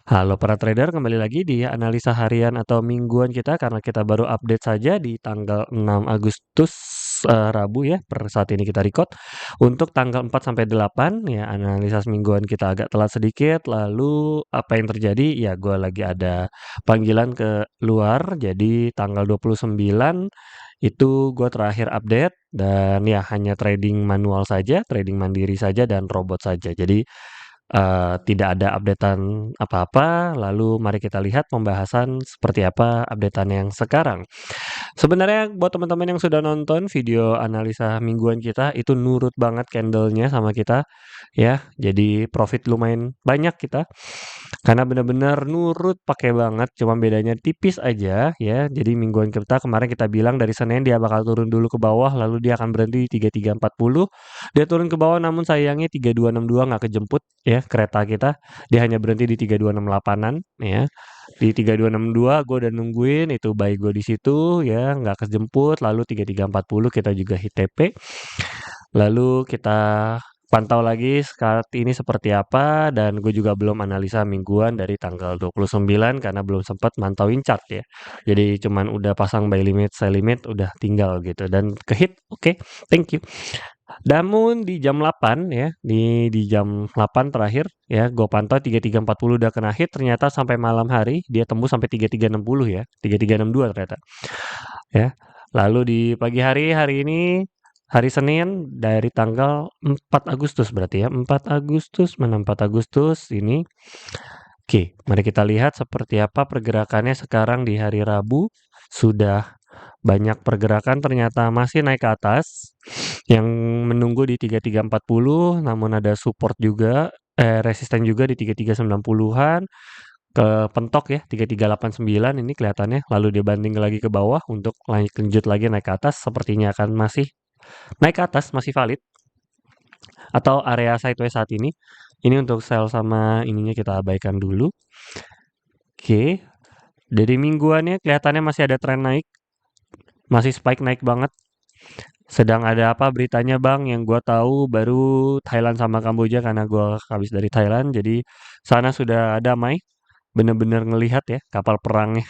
Halo para trader, kembali lagi di analisa harian atau mingguan kita karena kita baru update saja di tanggal 6 Agustus Rabu ya, per saat ini kita record. Untuk tanggal 4 sampai 8 ya, analisa mingguan kita agak telat sedikit. Lalu apa yang terjadi? Ya gue lagi ada panggilan ke luar, jadi tanggal 29 itu gue terakhir update dan ya hanya trading manual saja, trading mandiri saja dan robot saja. Jadi tidak ada updatean apa-apa, lalu mari kita lihat pembahasan seperti apa updatean yang sekarang. Sebenarnya buat teman-teman yang sudah nonton video analisa mingguan kita, itu nurut banget candle-nya sama kita, ya. Jadi profit lumayan banyak kita, karena benar-benar nurut pakai banget, cuma bedanya tipis aja, ya. Jadi mingguan kita kemarin kita bilang dari Senin dia bakal turun dulu ke bawah, lalu dia akan berhenti di 3340. Dia turun ke bawah namun sayangnya 3262 nggak kejemput ya kereta kita. Dia hanya berhenti di 3268-an ya. Di 3262 gue udah nungguin itu buy gue di situ ya, nggak kejemput. Lalu 3340 kita juga hit TP. Lalu kita pantau lagi saat ini seperti apa, dan gue juga belum analisa mingguan dari tanggal 29 karena belum sempat mantauin chart ya. Jadi cuman udah pasang buy limit, sell limit, udah tinggal gitu dan kehit. Oke, thank you. Namun di jam 8 ya, di jam 8 terakhir ya, gue pantau 3340 udah kena hit, ternyata sampai malam hari dia tembus sampai 3360 ya, 3362 ternyata. Ya. Lalu di pagi hari ini hari Senin dari tanggal 4 Agustus berarti ya, 4 Agustus, mana 4 Agustus ini. Oke, mari kita lihat seperti apa pergerakannya sekarang di hari Rabu. Sudah banyak pergerakan, ternyata masih naik ke atas. Yang menunggu di 3340, namun ada support juga, resisten juga di 3390-an. Ke pentok ya, 3389 ini kelihatannya. Lalu dia banding lagi ke bawah untuk lanjut lagi naik ke atas. Sepertinya akan masih naik ke atas, masih valid. Atau area sideways saat ini. Ini untuk sell sama ininya kita abaikan dulu. Oke, dari mingguannya kelihatannya masih ada tren naik. Masih spike naik banget. Sedang ada apa beritanya bang? Yang gua tahu baru Thailand sama Kamboja karena gua habis dari Thailand. Jadi sana sudah damai. Bener-bener ngelihat ya kapal perangnya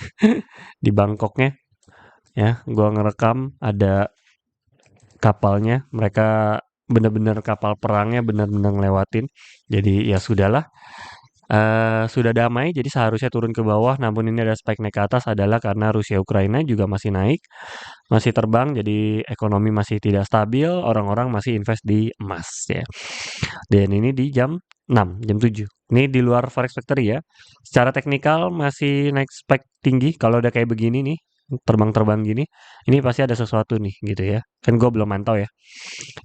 di Bangkoknya. Ya, gua ngerekam ada kapalnya. Mereka bener-bener kapal perangnya bener-bener ngelewatin. Jadi ya sudahlah. Sudah damai, jadi seharusnya turun ke bawah, namun ini ada spike naik ke atas adalah karena Rusia Ukraina juga masih naik, masih terbang, jadi ekonomi masih tidak stabil, orang-orang masih invest di emas ya. Dan ini di jam 6, jam 7. Ini di luar forex factory ya. Secara teknikal masih naik spike tinggi. Kalau udah kayak begini nih, terbang-terbang gini, ini pasti ada sesuatu nih gitu ya. Kan gue belum mantau ya.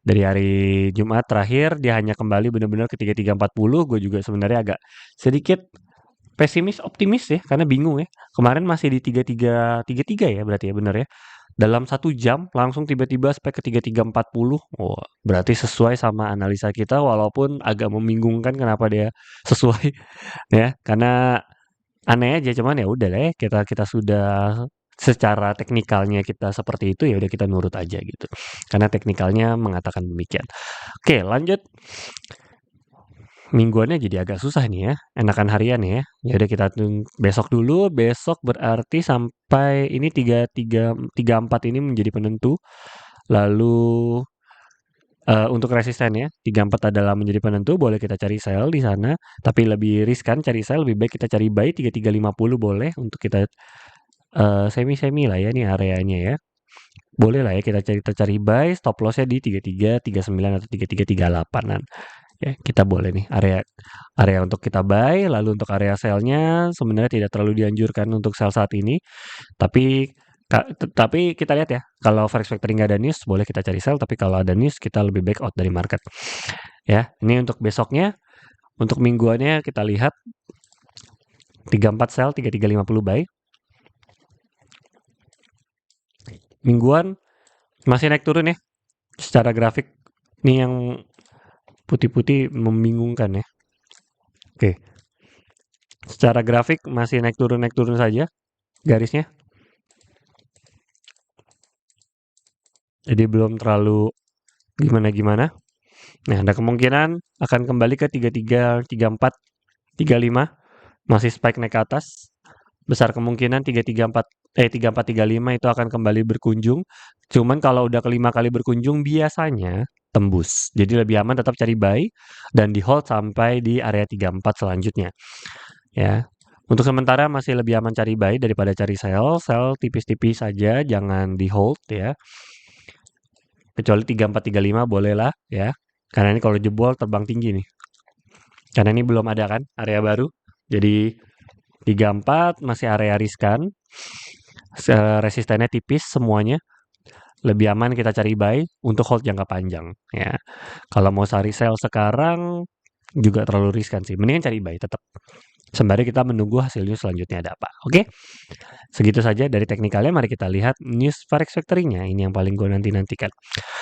Dari hari Jumat terakhir dia hanya kembali benar-benar ke 3340. Gue juga sebenarnya agak sedikit pesimis optimis ya karena bingung ya. Kemarin masih di 3333 ya berarti ya benar ya. Dalam 1 jam langsung tiba-tiba spek ke 3340. Wah, berarti sesuai sama analisa kita walaupun agak membingungkan kenapa dia sesuai ya. Karena aneh aja cuman ya udah lah ya kita kita sudah secara teknikalnya kita seperti itu ya udah kita nurut aja gitu. Karena teknikalnya mengatakan demikian. Oke, lanjut. Mingguannya jadi agak susah nih ya. Enakan harian ya. Ya udah kita besok dulu. Besok berarti sampai ini 34 ini menjadi penentu. Lalu untuk resisten ya, 34 adalah menjadi penentu, boleh kita cari sell di sana, tapi lebih riskan cari sell, lebih baik kita cari buy 3350 boleh untuk kita semi-semi lah ya nih areanya ya. Boleh lah ya kita cari buy, stop loss-nya di 3339 atau 3338-an. Ya, kita boleh nih area untuk kita buy, lalu untuk area sell-nya sebenarnya tidak terlalu dianjurkan untuk sell saat ini. Tapi kita lihat ya, kalau forex factory nggak ada news, boleh kita cari sell. Tapi kalau ada news, kita lebih back out dari market. Ya, ini untuk besoknya. Untuk mingguannya kita lihat 34 sell, 3350 buy. Mingguan masih naik turun ya. Secara grafik ini yang putih-putih membingungkan ya. Oke. Secara grafik masih naik turun saja garisnya. Jadi belum terlalu gimana-gimana. Nah, ada kemungkinan akan kembali ke 33, 34, 35 masih spike naik ke atas, besar kemungkinan 3435 itu akan kembali berkunjung. Cuman kalau udah kelima kali berkunjung biasanya tembus. Jadi lebih aman tetap cari buy dan di hold sampai di area 34 selanjutnya. Ya. Untuk sementara masih lebih aman cari buy daripada cari sell. Sell tipis-tipis saja, jangan di hold ya. Kecuali 3435 boleh lah ya. Karena ini kalau jebol terbang tinggi nih. Karena ini belum ada kan area baru. Jadi 34 masih area riskan. Resistennya tipis semuanya. Lebih aman kita cari buy untuk hold jangka panjang ya. Kalau mau cari sell sekarang juga terlalu riskan sih. Mendingan cari buy tetap. Sembari kita menunggu hasil news selanjutnya ada apa. Oke? Segitu saja dari teknikalnya. Mari kita lihat news Forex Factory-nya. Ini yang paling gue nanti-nantikan.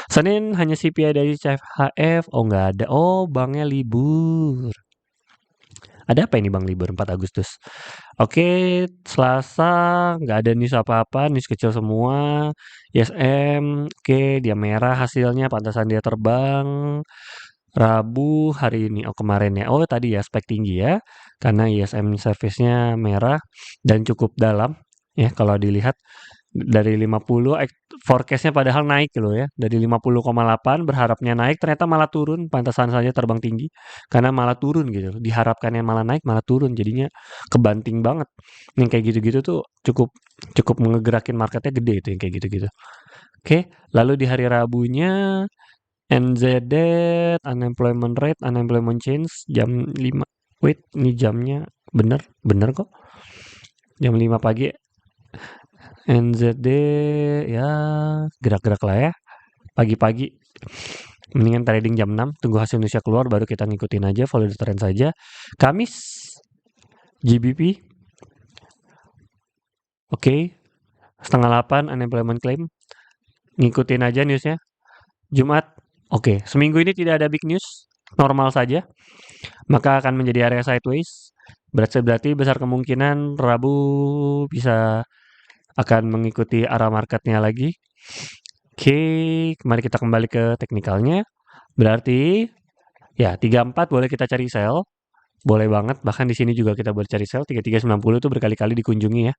Senin hanya CPI dari CFHF. Oh, nggak ada. Oh, banknya libur. Ada apa ini bang libur 4 Agustus? Oke, Selasa nggak ada news apa-apa, news kecil semua. ISM, oke, dia merah hasilnya, pantasan dia terbang. Rabu hari ini, oh kemarin ya, oh tadi ya spek tinggi ya, karena ISM service-nya merah dan cukup dalam ya kalau dilihat dari 50 forecast-nya padahal naik loh ya, dari 50,8 berharapnya naik ternyata malah turun, pantasan saja terbang tinggi karena malah turun gitu, diharapkannya malah naik malah turun jadinya kebanting banget. Yang kayak gitu-gitu tuh cukup cukup ngegerakin marketnya gede itu yang kayak gitu-gitu. Oke, lalu di hari Rabunya NZD, unemployment rate, unemployment change jam 5. Wait, ini jamnya bener, bener kok. Jam 5 pagi. NZD ya gerak-gerak lah ya. Pagi-pagi. Mendingan trading jam 6, tunggu hasil Indonesia keluar baru kita ngikutin aja, follow the trend saja. Kamis GBP. Oke. Setengah 8 unemployment claim. Ngikutin aja newsnya. Jumat. Oke, seminggu ini tidak ada big news, normal saja. Maka akan menjadi area sideways. Berarti besar kemungkinan Rabu bisa akan mengikuti arah marketnya lagi. Oke, mari kita kembali ke teknikalnya. Berarti ya 34 boleh kita cari sell. Boleh banget, bahkan di sini juga kita boleh cari sell. 3390 itu berkali-kali dikunjungi ya.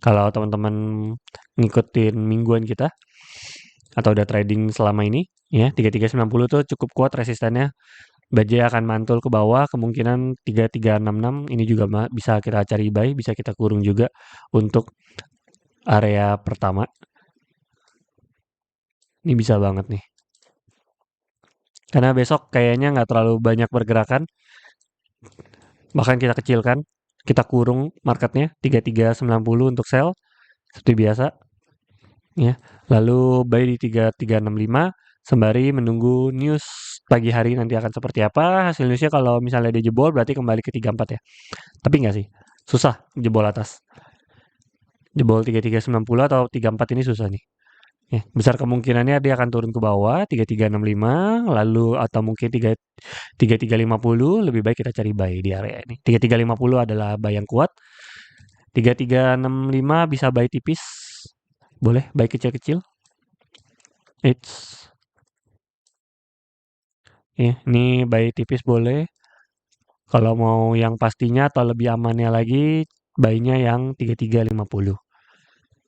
Kalau teman-teman ngikutin mingguan kita atau udah trading selama ini ya, 3390 tuh cukup kuat resistennya. Baja akan mantul ke bawah, kemungkinan 3366 ini juga bisa kita cari buy, bisa kita kurung juga untuk area pertama. Ini bisa banget nih. Karena besok kayaknya nggak terlalu banyak bergerakan. Bahkan kita kecilkan, kita kurung marketnya 3390 untuk sell seperti biasa. Ya. Lalu buy di 3365 sembari menunggu news pagi hari nanti akan seperti apa. Hasil newsnya kalau misalnya dia jebol berarti kembali ke 34 ya. Tapi nggak sih. Susah jebol atas. Jebol 3390 atau 34 ini susah nih. Ya, besar kemungkinannya dia akan turun ke bawah 3365 lalu atau mungkin 3350 lebih baik kita cari buy di area ini. 3350 adalah buy yang kuat. 3365 bisa buy tipis. Boleh buy kecil-kecil. Ini buy tipis boleh. Kalau mau yang pastinya atau lebih amannya lagi, buy-nya yang 3350.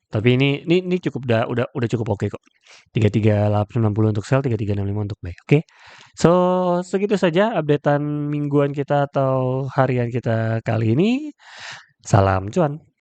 Tapi ini cukup udah cukup oke kok. 3360 untuk sell, 3365 untuk buy. Oke. So, segitu saja updatean mingguan kita atau harian kita kali ini. Salam cuan.